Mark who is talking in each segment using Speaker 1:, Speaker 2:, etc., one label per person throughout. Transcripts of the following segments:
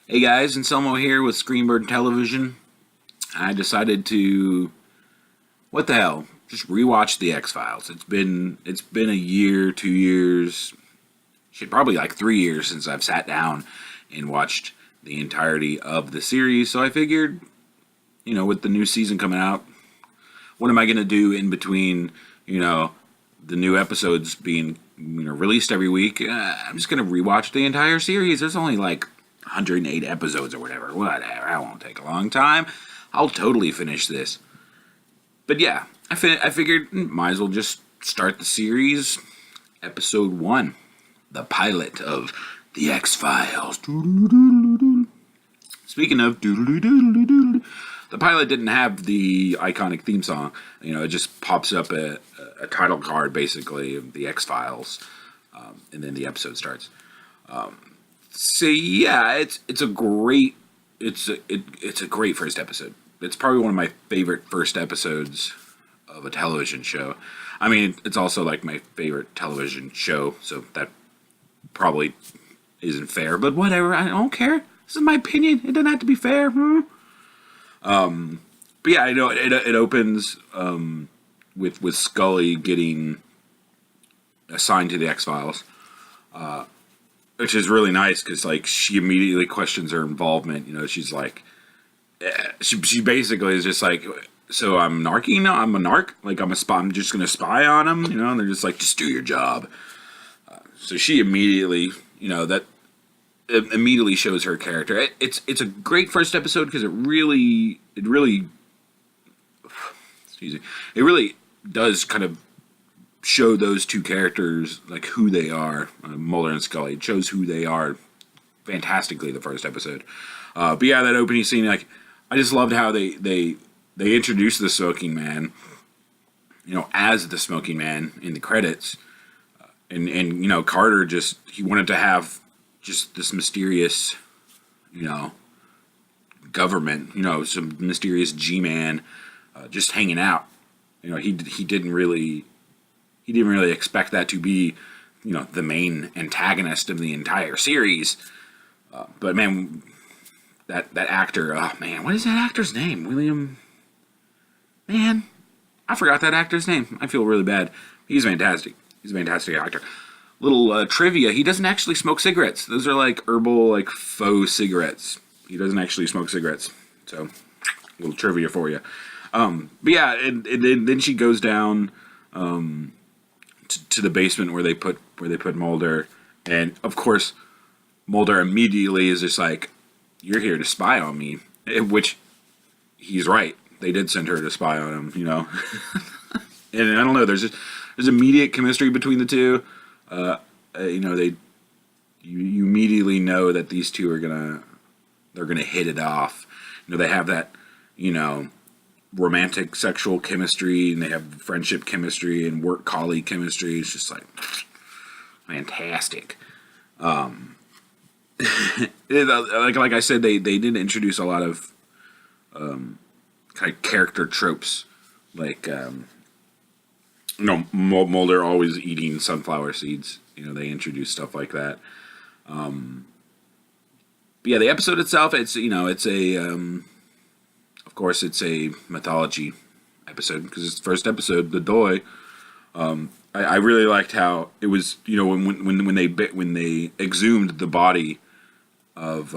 Speaker 1: Hey guys, Anselmo here with Screenbird Television. I decided to, what the hell, just rewatch the X-Files. It's been a year, 2 years, shit, probably like 3 years since I've sat down and watched the entirety of the series. So I figured, with the new season coming out, what am I gonna do in between, the new episodes being released every week? I'm just gonna rewatch the entire series. There's only like 108 episodes or whatever. Whatever. That won't take a long time. I'll totally finish this. But yeah, I figured might as well just start the series. Episode 1. The pilot of The X-Files. Speaking of the pilot didn't have the iconic theme song. It just pops up a title card, basically, of The X-Files. And then the episode starts. So yeah, it's a great first episode. It's probably one of my favorite first episodes of a television show. I mean, it's also like my favorite television show, so that probably isn't fair. But whatever, I don't care. This is my opinion. It doesn't have to be fair. But yeah, it opens with Scully getting assigned to the X-Files. Which is really nice because, like, she immediately questions her involvement. She's like, she basically is just like, so I'm narking now? I'm a narc? Like, I'm a spy? I'm just going to spy on him? And they're just like, just do your job. So she immediately, that immediately shows her character. It's a great first episode because it really does kind of show those two characters, like, who they are, Mulder and Scully. It shows who they are fantastically, the first episode. But yeah, that opening scene, like, I just loved how they introduced the Smoking Man, as the Smoking Man in the credits. And Carter he wanted to have just this mysterious, government, some mysterious G-Man, just hanging out. He didn't really expect that to be, the main antagonist of the entire series. But man, that actor, oh man, what is that actor's name? William? Man, I forgot that actor's name. I feel really bad. He's fantastic. He's a fantastic actor. Little trivia, he doesn't actually smoke cigarettes. Those are like herbal, like faux cigarettes. He doesn't actually smoke cigarettes. So, little trivia for you. But yeah, and then she goes down, to the basement where they put Mulder, and of course Mulder immediately is just like, you're here to spy on me, which he's right. They did send her to spy on him, and I don't know, there's immediate chemistry between the two. You immediately know that these two are gonna hit it off. They have that, romantic sexual chemistry, and they have friendship chemistry and work colleague chemistry. It's just like fantastic. Like I said, they did introduce a lot of kind of character tropes, like Mulder always eating sunflower seeds. They introduce stuff like that. But yeah, the episode itself, it's a of course, it's a mythology episode because it's the first episode, The Doi. I really liked how it was, when they exhumed the body of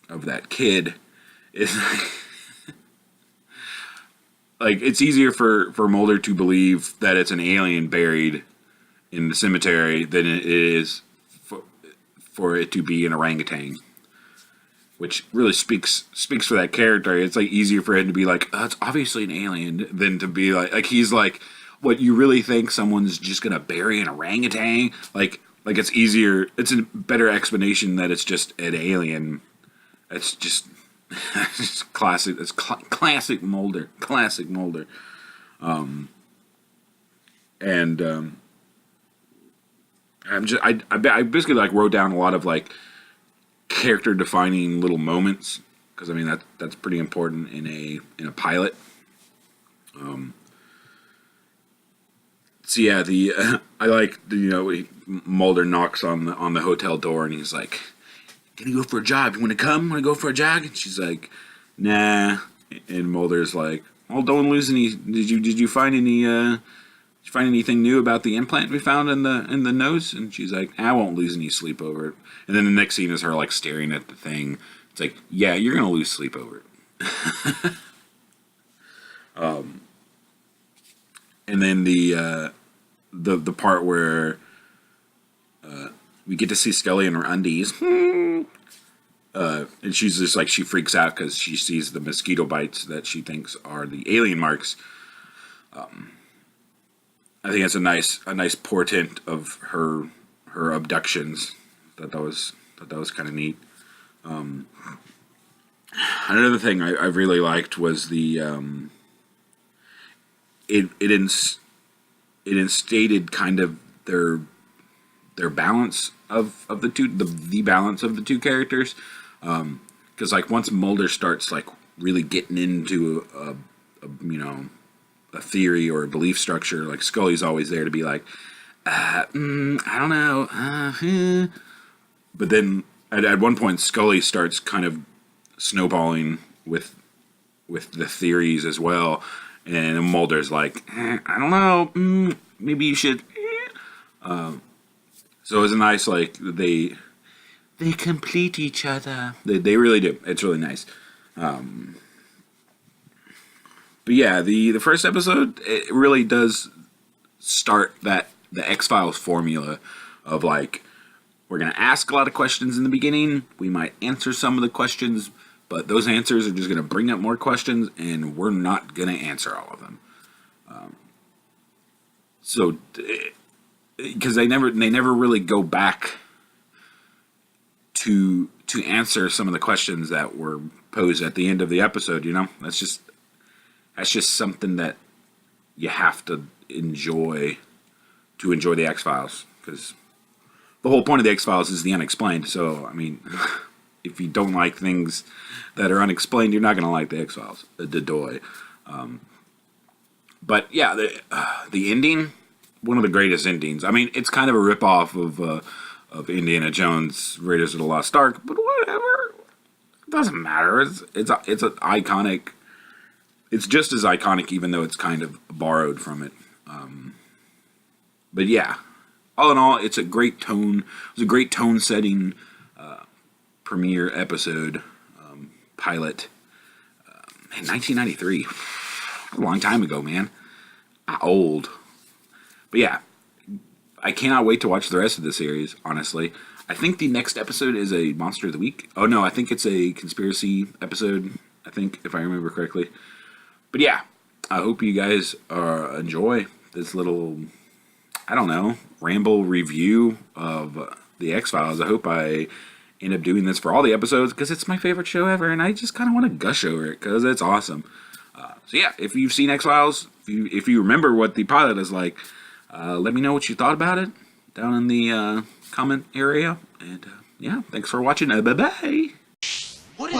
Speaker 1: that kid. It's like it's easier for Mulder to believe that it's an alien buried in the cemetery than it is for it to be an orangutan. Which really speaks for that character. It's like easier for him to be like, oh, it's obviously an alien, than to be like he's like, what, you really think someone's just gonna bury an orangutan? Like it's easier. It's a better explanation that it's just an alien. It's just it's classic. It's classic Mulder. Classic Mulder. I basically like wrote down a lot of like character defining little moments, because I mean that's pretty important in a pilot. So yeah, I like Mulder knocks on the hotel door and he's like, "Can you go for a jog? You want to come? Want to go for a jog?" And she's like, "Nah." And Mulder's like, "Well, don't lose any. Did you find any? Did you find anything new about the implant we found in the nose?" And she's like, "I won't lose any sleep over it." And then the next scene is her like staring at the thing. It's like, yeah, you're gonna lose sleep over it. And then the part where we get to see Scully in her undies, and she's just like, she freaks out because she sees the mosquito bites that she thinks are the alien marks. I think it's a nice portent of her abductions. That was kind of neat. Another thing I really liked was the it instated kind of their balance of the two, the balance of the two characters, because like once Mulder starts like really getting into a theory or a belief structure, like Scully's always there to be like, I don't know, but then at one point Scully starts kind of snowballing with the theories as well, and Mulder's like, I don't know, maybe you should. So it was a nice, like, they complete each other. They really do. It's really nice. But yeah, the first episode, it really does start the X-Files formula of like, we're going to ask a lot of questions in the beginning. We might answer some of the questions, but those answers are just going to bring up more questions, and we're not going to answer all of them. So, because they never really go back to answer some of the questions that were posed at the end of the episode. That's just something that you have to enjoy the X-Files, because the whole point of the X-Files is the unexplained. So, I mean, if you don't like things that are unexplained, you're not going to like the X-Files. The doy. But yeah, the ending, one of the greatest endings. I mean, it's kind of a ripoff of Indiana Jones, Raiders of the Lost Ark, but whatever. It doesn't matter. It's an iconic. It's just as iconic, even though it's kind of borrowed from it. But yeah, all in all, it's a great tone. It was a great tone-setting premiere episode, pilot, in 1993. A long time ago, man. Old. But yeah, I cannot wait to watch the rest of the series, honestly. I think the next episode is a Monster of the Week. Oh no, I think it's a conspiracy episode, I think, if I remember correctly. But yeah, I hope you guys enjoy this little, I don't know, ramble review of the X-Files. I hope I end up doing this for all the episodes, because it's my favorite show ever, and I just kind of want to gush over it, because it's awesome. So yeah, if you've seen X-Files, if you remember what the pilot is like, let me know what you thought about it down in the comment area. And yeah, thanks for watching. Bye-bye.
Speaker 2: What is